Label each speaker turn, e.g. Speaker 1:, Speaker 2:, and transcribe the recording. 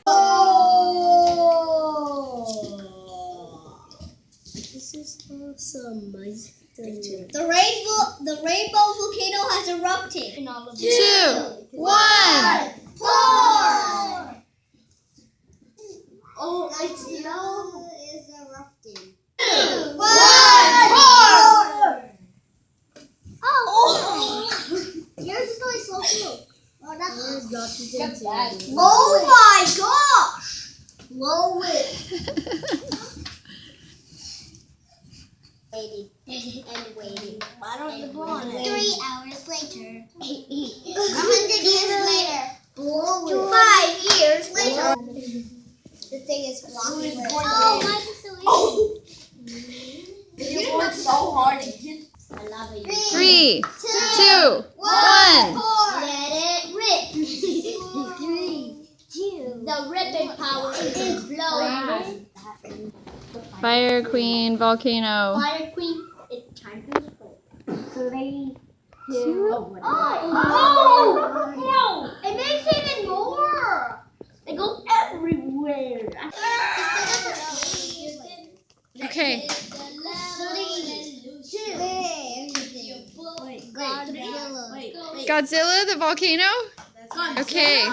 Speaker 1: Oh! This is awesome. The rainbow volcano has erupted.
Speaker 2: 2, 1.
Speaker 1: Pour! Oh, it's yellow is erupting. 2, 1, pour! Oh! Yours is going slow too. Oh, that's oh my gosh! Blow it. Waiting and waiting. I don't know. 3 hours later. 100 years later. Blow it. 5 years later. The thing is blocking it. Oh, mine is so easy.
Speaker 3: You're going so hard.
Speaker 1: I love it.
Speaker 2: 3, 2, 1.
Speaker 1: Let it rip. 3, 2. The ripping power is blowing.
Speaker 2: Fire Queen Volcano.
Speaker 1: Fire Queen, it's time to explode. 3, 2. Oh! No! It makes even more. It goes everywhere.
Speaker 2: Okay.
Speaker 1: 3, 2.
Speaker 2: Godzilla the volcano? Okay.